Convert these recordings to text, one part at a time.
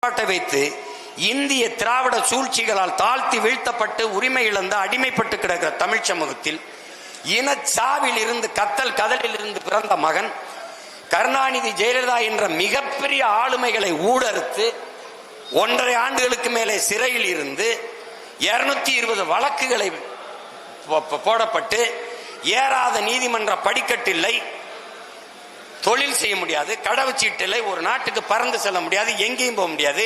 வைத்து இந்திய திராவிட சூழ்ச்சிகளால் தாழ்த்தி வீழ்த்தப்பட்டு உரிமை இழந்து அடிமைப்பட்டு கிடக்கிற தமிழ் சமூகத்தில் இனச்சாவில் இருந்து கதலில் இருந்து பிறந்த மகன் கருணாநிதி ஜெயலலிதா என்ற மிகப்பெரிய ஆளுமைகளை ஊடறுத்து 1.5 ஆண்டுகளுக்கு மேலே சிறையில் இருந்து 220 வழக்குகளை போடப்பட்டு ஏறாத நீதிமன்ற படிக்கட்டில்லை, தொழில் செய்ய முடியாது, கடவுச்சீட்டில்லை, ஒரு நாட்டுக்கு பறந்து செல்ல முடியாது, எங்கேயும் போக முடியாது.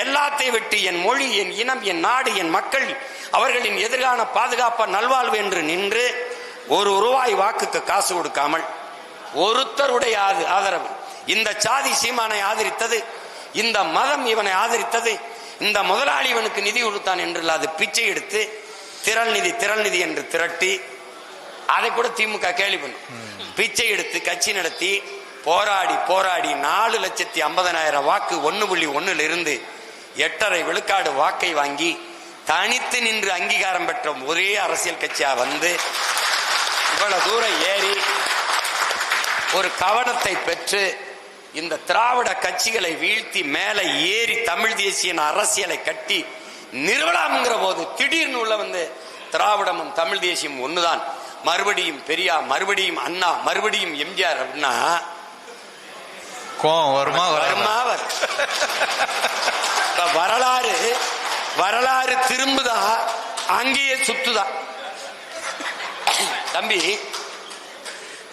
எல்லாத்தையும் விட்டு என் மொழி, என் இனம், என் நாடு, என் மக்கள் அவர்களின் எதிர்கால பாதுகாப்ப நல்வாழ்வு என்று நின்று ₹1 வாக்குக்கு காசு கொடுக்காமல் ஒருத்தருடைய ஆதரவு, இந்த சாதி சீமானை ஆதரித்தது, இந்த மதம் இவனை ஆதரித்தது, இந்த முதலாளி இவனுக்கு நிதி கொடுத்தான் என்று அது பிச்சை எடுத்து திரள் நிதி என்று திரட்டி அதை கூட திமுக கேள்வி பண்ணும். பிச்சை எடுத்து கட்சி நடத்தி போராடி 4,50,000 வாக்கு 1.1 இருந்து 8.5 விழுக்காடு வாக்கை வாங்கி தனித்து நின்று அங்கீகாரம் பெற்ற ஒரே அரசியல் கட்சியா வந்து இவ்வளவு தூரம் ஏறி ஒரு கவனத்தை பெற்று இந்த திராவிட கட்சிகளை வீழ்த்தி மேலே ஏறி தமிழ் தேசிய அரசியலை கட்டி நிறுவலாம்ங்கிற போது திடீர்னு உள்ள வந்து திராவிடமும் தமிழ் தேசியம் ஒண்ணுதான், மறுபடியும் பெரியார், மறுபடியும் அண்ணா, மறுபடியும் எம்ஜிஆர் அப்படின்னா வரலாறு திரும்புதா, அங்கேயே சுத்துதா. தம்பி,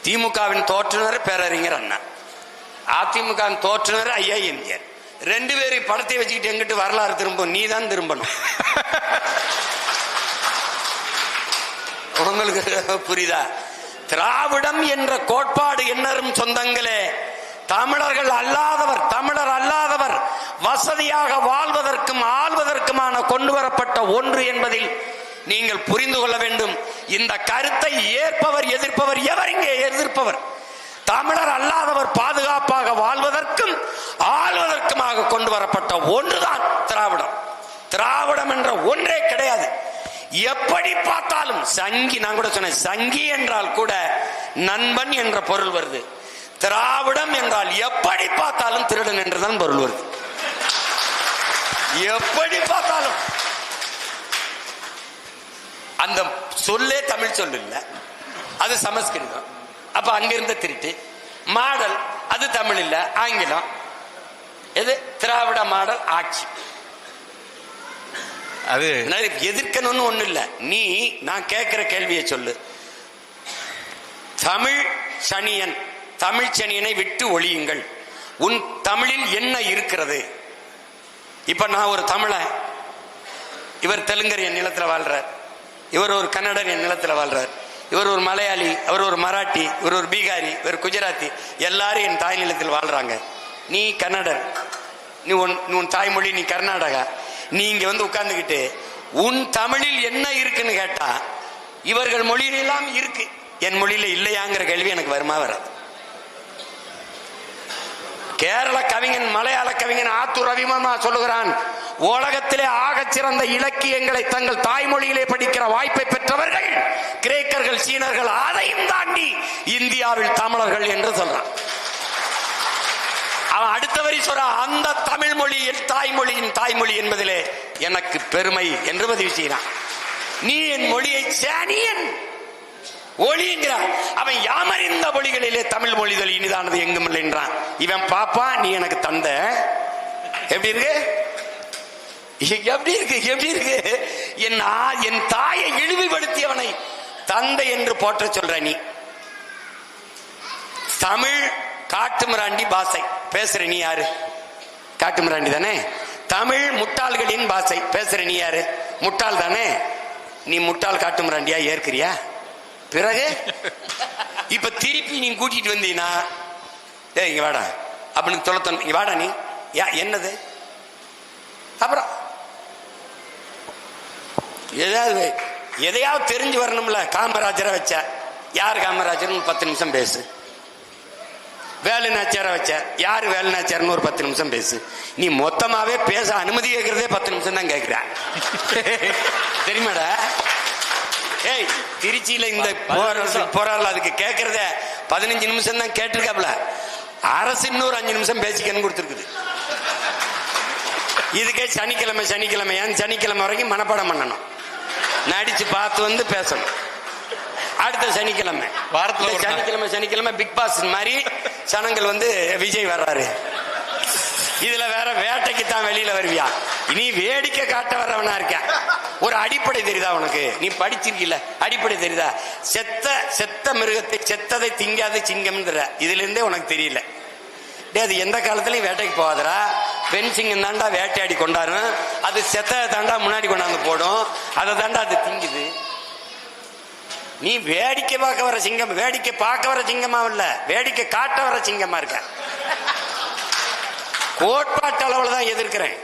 திமுகவின் தோற்றுனர் பேரறிஞர் அண்ணா, அதிமுகவின் தோற்றுனர் ஐயா எம்ஜிஆர். 2 பேரும் படத்தை வச்சுக்கிட்டு எங்கிட்டு வரலாறு திரும்பும், நீ தான் திரும்பணும். உங்களுக்கு புரியுதா? திராவிடம் என்ற கோட்பாடு என்னரும் சொந்தங்களே, தமிழர் அல்லாதவர் வசதியாக வாழ்வதற்கும் ஆள்வதற்குமான கொண்டு வரப்பட்ட ஒன்று என்பதில் நீங்கள் புரிந்து கொள்ள வேண்டும். இந்த கருத்தை ஏற்பவர் எதிர்ப்பவர் எவர்? இங்கே எதிர்ப்பவர் தமிழர் அல்லாதவர் பாதுகாப்பாக வாழ்வதற்கும் ஆள்வதற்குமாக கொண்டு வரப்பட்ட ஒன்றுதான் திராவிடம். திராவிடம் என்ற ஒன்றே கிடையாது. எப்படி பார்த்தாலும் சங்கி, நான் கூட சொன்னேன், சங்கி என்றால் கூட நண்பன் என்ற பொருள் வருது. திராவிடம் என்றால் எப்படி பார்த்தாலும் திருடன் என்றுதான் பொருள் வருது. எப்படி பார்த்தாலும் அந்த சொல்லே தமிழ் சொல் இல்ல, அது சமஸ்கிருதம். அப்ப அங்கிருந்த திருட்டு மாடல், அது தமிழ் இல்ல, ஆங்கிலம். எது திராவிட மாடல் ஆட்சி? அது எதிர்க்கணும்னு ஒண்ணு இல்ல. நீ நான் கேட்கிற கேள்வியை சொல்லு. தமிழ் சனியனை விட்டு ஒழியுங்கள். உன் தமிழில் என்ன இருக்கிறது? இப்ப நான் ஒரு தமிழன், இவர் தெலுங்கர் என் நிலத்தில் வாழ்றார், இவர் ஒரு கன்னடர் என் நிலத்தில் வாழ்றார், இவர் ஒரு மலையாளி, அவர் ஒரு மராட்டி, இவர் ஒரு பீகாரி, இவர் குஜராத்தி, எல்லாரும் என் தாய் நிலத்தில் வாழ்றாங்க. நீ கன்னடர், நீ உன் தாய்மொழி நீ கர்நாடகா. நீ இங்க வந்து உட்கார்ந்துகிட்டு உன் தமிழில் என்ன இருக்குன்னு கேட்டா இவர்கள் மொழியிலாம் இருக்கு, என் மொழியில இல்லையாங்கிற கேள்வி எனக்கு வருமா வராது? கேரள கவிஞன், மலையாள கவிஞன் ஆத்தூர் ரவிவர்மா சொல்லுகிறான், உலகத்திலே ஆகச் சிறந்த இலக்கியங்களை தங்கள் தாய்மொழியிலே படிக்கிற வாய்ப்பை பெற்றவர்கள் கிரேக்கர்கள், சீனர்கள், அதையும் தாண்டி இந்தியாவில் தமிழர்கள் என்று சொல்றான். அவன் அடுத்த வரி சொல்ற, அந்த தமிழ் மொழி என் தாய்மொழி என்பதிலே எனக்கு பெருமை என்று பதிவு செய்யறான். நீ என் மொழியை சேனியன் ஒளிங்கிறான். அவன் யாமறிந்த மொழிகளிலே தமிழ் மொழிகள் இனிதானது எங்கும் இல்லை என்றான். இவன் பாப்பா, நீ எனக்கு தந்த. எப்படி இருக்கு? என் தாயை இழிவுபடுத்தியவனை தந்தை என்று போற்ற சொல்ற நீ. தமிழ் காட்டுமிராண்டி பாஷை பேசுற நீ யாரு? காட்டுமிராண்டி தானே. தமிழ் முட்டாள்களின் பாஷை பேசுற நீ யாரு? முட்டாள் தானே. நீ முட்டாள் காட்டுமிராண்டியா ஏற்கிறியா? பிறகு இப்ப திருப்பி நீ கூட்டிட்டு வந்தீனா, இங்க வாடா அப்படின்னு தொலைத்த, இங்க வாடா நீ, என்னது? அப்புறம் எதையாவது தெரிஞ்சு வரணும்ல. காமராஜரை வச்ச, யார் காமராஜர்? 10 நிமிஷம் பேசு. வேலுநாச்சியார வச்ச, யாரு வேலுநாச்சியார்னு ஒரு 10 நிமிஷம் பேசு. நீ மொத்தமாவே பேச அனுமதி கேட்கறதே 10 நிமிஷம் தான் கேட்கிற, தெரியுமாடா? ஏய், திருச்சியில இந்த போராடல அதுக்கு கேட்கறத 15 நிமிஷம் தான் கேட்டிருக்காப்ல. அரசு இன்னொரு 5 நிமிஷம் பேசிக்கன்னு கொடுத்துருக்குது. இதுக்கே சனிக்கிழமை சனிக்கிழமை வரைக்கும் மனப்பாடம் பண்ணணும், நடிச்சு பார்த்து வந்து பேசணும். அடுத்த சனிக்கிழமை வாரத்தில் சனிக்கிழமை பிக் பாஸ் மாதிரி சனங்கள் வந்து விஜய் வர்றாரு. இதுல வேற வேட்டைக்கு தான் வெளியில வருவியா? நீ வேடிக்கை காட்ட வர்றவனா இருக்க. ஒரு அடிப்படை தெரியுதா உனக்கு? நீ படிச்சிருக்கீல, அடிப்படை தெரியுதா? செத்த மிருகத்தை செத்ததை திங்காத சிங்கம் இதுல இருந்தே உனக்கு தெரியல. அது எந்த காலத்திலயும் வேட்டைக்கு போகாதரா. பெண் சிங்கம் தாண்டா வேட்டையாடி கொண்டாடும், அது செத்த தாண்டா முன்னாடி கொண்டாந்து போடும், அதை தாண்டா அது திங்குது. நீ வேடிக்கை பார்க்க வர சிங்கம், வேடிக்கை பார்க்க வர சிங்கமா இல்ல, வேடிக்கை காட்ட வர சிங்கமா இருக்க. கோட்பாட்டு அளவுல தான் எதிர்க்கிறேன்,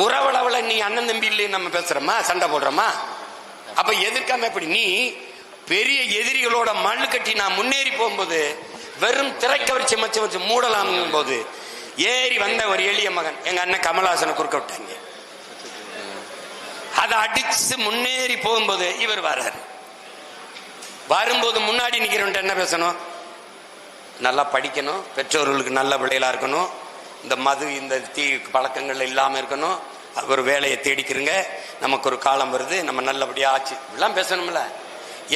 உறவளவுல நீ அண்ணன் தம்பி இல்லை நம்ம பேசுறோமா, சண்டை போடுறோமா? அப்ப எதிர்க்காம எப்படி? நீ பெரிய எதிரிகளோட மண்ணு கட்டி நான் முன்னேறி போகும்போது வெறும் திரைக்கவரிச்சி மச்சு மூடலாம் போது ஏறி வந்த ஒரு எளிய மகன் எங்க அண்ணன் கமலஹாசனை குறுக்க விட்டாங்க. அதை அடிச்சு முன்னேறி போகும்போது இவர் வர்றாரு. வரும்போது முன்னாடி நிக்கிறவன்ட்ட என்ன பேசணும்? நல்லா படிக்கணும், பெற்றோர்களுக்கு நல்ல பிள்ளைகளா இருக்கணும், இந்த மது இந்த தீ பழக்கங்கள் இல்லாம இருக்கணும், ஒரு வேலையை தேடிக்கிறங்க, நமக்கு ஒரு காலம் வருது, நம்ம நல்லபடியா ஆச்சு, இப்படிலாம் பேசணும்ல.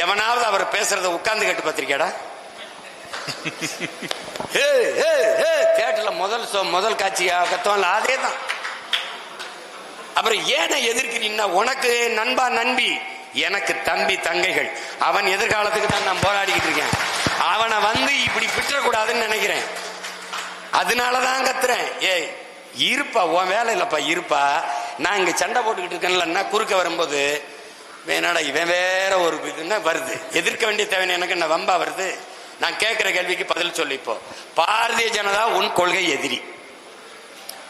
எவனாவது அவர் பேசுறத உட்கார்ந்து கேட்டு பார்த்திருக்கியாடா? தேட்டர்ல முதல் காட்சி கத்தவன்ல அதே தான். அப்புறம் ஏன எதிர்க்கிறீங்கன்னா, உனக்கு நண்பா நண்பி, எனக்கு தம்பி தங்கைகள், அவன் எதிர்காலத்துக்கு தான் நான் போராடிக்கிட்டு இருக்கேன், அவனை வந்து இப்படி பிற்றக்கூடாதுன்னு நினைக்கிறேன், அதனாலதான் கத்துறேன். ஏய் இருப்பா, உன் வேலை இல்லப்பா, இருப்பா, நான் இங்க சண்டை போட்டுக்கிட்டு இருக்கேன்ல, குறுக்க வரும்போது வேணாடா இவன் வேற ஒரு இதுன்னா வருது, எதிர்க்க வேண்டிய தேவை எனக்கு என்ன வம்பா வருது? நான் கேட்கிற கேள்விக்கு பதில் சொல்லி. இப்போ பாரதிய ஜனதா உன் கொள்கை எதிரி,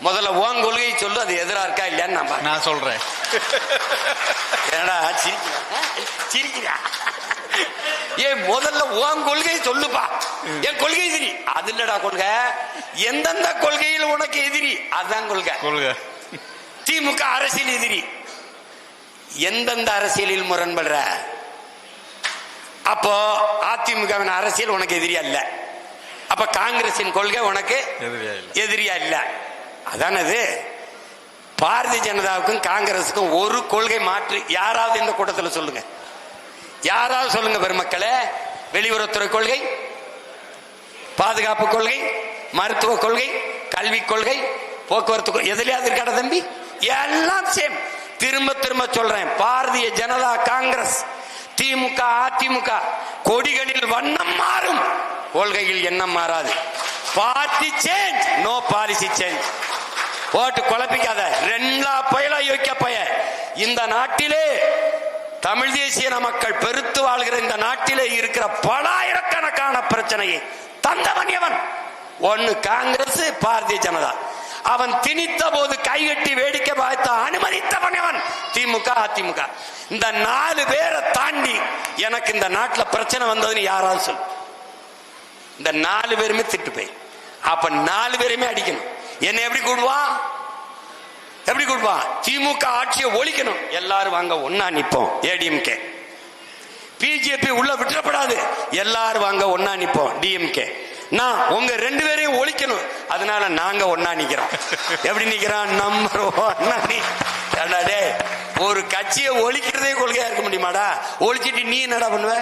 முதல்ல உன் கொள்கையை சொல்லு, அது எதிரா இருக்கா இல்லையான்னு நான் சொல்றேன். ஏடா சிரிக்கிறா? ஏன் முதல்ல உன் கொள்கையை சொல்லுப்பா. என் கொள்கை எதிரி அது இல்லடா கொள்கை, எந்தெந்த கொள்கையில் உனக்கு எதிரி அதுதான் கொள்கை. திமுக அரசியல் எதிரி, எந்தெந்த அரசியலில் முரண்படுற? அப்போ அதிமுக அரசியல் உனக்கு எதிரியா இல்ல, அப்ப காங்கிரசின் கொள்கை உனக்கு எதிரியா இல்ல. அதானது. பாரதிய ஜனதாவுக்கும் காங்கிரசுக்கும் ஒரு கொள்கை மாற்று யாராவது இந்த கூட்டத்தில் சொல்லுங்க, யாராவது சொல்லுங்க பெருமக்களே. வெளியுறவுத்துறை கொள்கை, பாதுகாப்பு கொள்கை, மருத்துவ கொள்கை, கல்விக் கொள்கை, போக்குவரத்து எதுலையாவது இருக்காட தம்பி? எல்லாம் சேம். திரும்ப திரும்ப சொல்றேன், பாரதிய ஜனதா காங்கிரஸ், திமுக அதிமுக கொடிகளில் வண்ணம் மாறும், கொள்கையில் எண்ணம் மாறாது. Party change, no policy change. போட்டு குழப்பிக்காத. ரெண்டா பயலா யோக்கிய பய. இந்த நாட்டிலே தமிழ் தேசிய மக்கள் பெருத்து வாழ்கிற இந்த நாட்டிலே இருக்கிற பலாயிரக்கணக்கான பிரச்சனையை தந்தவன் எவன்? ஒன்னு காங்கிரஸ், பாரதிய ஜனதா. அவன் திணித்த போது கைகட்டி வேடிக்கை பார்த்த அனுமதித்தவன் எவன்? திமுக அதிமுக. இந்த 4 பேரை தாண்டி எனக்கு இந்த நாட்டில் பிரச்சனை வந்ததுன்னு யாராவது சொல்லு. இந்த 4 பேருமே திட்டு போய், அப்ப 4 பேருமே அடிக்கணும். என்ன எப்படி கூடுவான்? எப்படி கூடுவான்? திமுக ஆட்சியை ஒழிக்கணும், எல்லாரும் வாங்க ஒன்னா நிப்போம், ஏடிஎம்கே. பிஜேபி உள்ள விட்டுறப்படாது, எல்லாரும் வாங்க ஒன்னா நிப்போம், டிஎம்கே. நான் உங்க 2 பேரையும் ஒழிக்கணும், அதனால நாங்க ஒன்னா நிக்கிறோம். எப்படி நிக்கிறோம்? நம்பர் 1. ஒரு கட்சியை ஒழிக்கிறதே கொள்கையா இருக்க முடியுமாடா? ஒழிச்சிட்டு நீ என்னடா பண்ணுவ?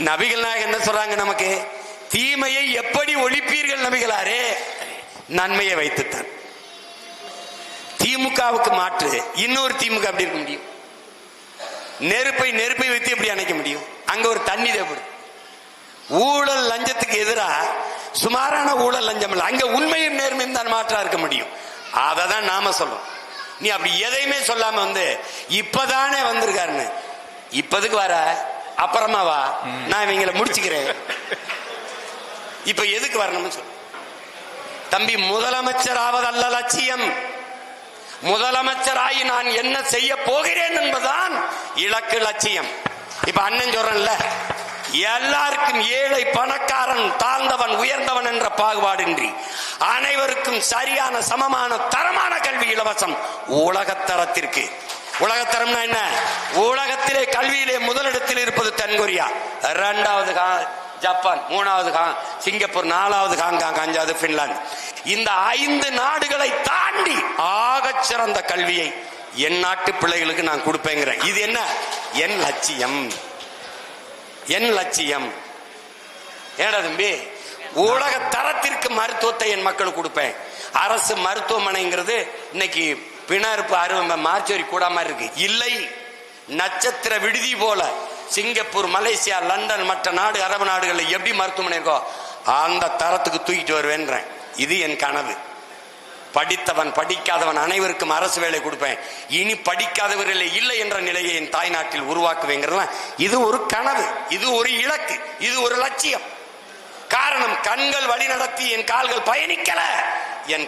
நபிகள் நாயகம் என்ன சொல்றாங்க நமக்கு? தீமையை எப்படி ஒழிப்பீர்கள் நபிகளாரே? நன்மையை வைத்துத்தான். திமுகவுக்கு மாற்று இன்னொரு திமுக அப்படி இருக்க முடியும்? நெருப்பை வைத்து எப்படி அணைக்க முடியும்? அங்க ஒரு தண்ணி தேவைப்படுது. ஊழல் லஞ்சத்துக்கு எதிராக சுமாரான ஊழல் லஞ்சம் இல்லை, அங்க உண்மையும் நேர்மையும் தான் மாற்றா இருக்க முடியும். அதை தான் நாம சொல்றோம். நீ அப்படி எதையுமே சொல்லாம வந்து இப்பதானே வந்திருக்காருன்னு, இப்பதுக்கு வர அப்புறமா வா, நான் இவங்களை முடிச்சுக்கிறேன், இப்ப எதுக்கு வரணும்னு சொல்லு தம்பி. முதலமைச்சர் ஆவதல்ல லட்சியம், முதலமைச்சராகி நான் என்ன செய்ய போகிறேன் என்பதுதான் இலக்கு, லட்சியம். இப்ப அண்ணன் சொல்றேன்ல, எல்லாருக்கும் ஏழை பணக்காரன் தாழ்ந்தவன் உயர்ந்தவன் என்ற பாகுபாடின்றி அனைவருக்கும் சரியான சமமான தரமான கல்வி இலவசம் உலகத்தரத்திற்கு. உலகத்தரம்னா என்ன? உலகத்திலே கல்வியிலே முதலிடத்தில் இருப்பது தென்கொரியா, 2வது ஜப்பான், 3வது சிங்கப்பூர், 4வது ஹாங்காங், 5வது பின்லாந்து. இந்த 5 நாடுகளை தாண்டி ஆகச் சிறந்த கல்வியை என் நாட்டு பிள்ளைகளுக்கு நான் கொடுப்பேங்கிறேன். இது என்ன என் லட்சியம், என் லட்சியம். ஏடா தம்பி, உலக தரத்திற்கு மருத்துவத்தை என் மக்களுக்கு கொடுப்பேன். அரசு மருத்துவமனைங்கிறது இன்னைக்கு பிணறுப்பு அறுவை மார்ச்சோரி கூட மாதிரி இருக்கு. இல்லை, நட்சத்திர விடுதி போல சிங்கப்பூர், மலேசியா, லண்டன், மற்ற நாடு, அரபு நாடுகளில் எப்படி மருத்துவமனை இருக்கோ அந்த தரத்துக்கு தூக்கிட்டு வருவேன்றேன். இது என் கனவு. படித்தவன் படிக்காதவன் அனைவருக்கும் அரசு வேலை கொடுப்பேன். இனி படிக்காதவர்களே இல்லை என்ற நிலையை என் தாய்நாட்டில் உருவாக்குவேங்கிறதா. இது ஒரு கனவு, இது ஒரு இலக்கு, இது ஒரு லட்சியம். காரணம், கண்கள் வழி நடத்தி என் கால்கள் பயணிக்கல, என்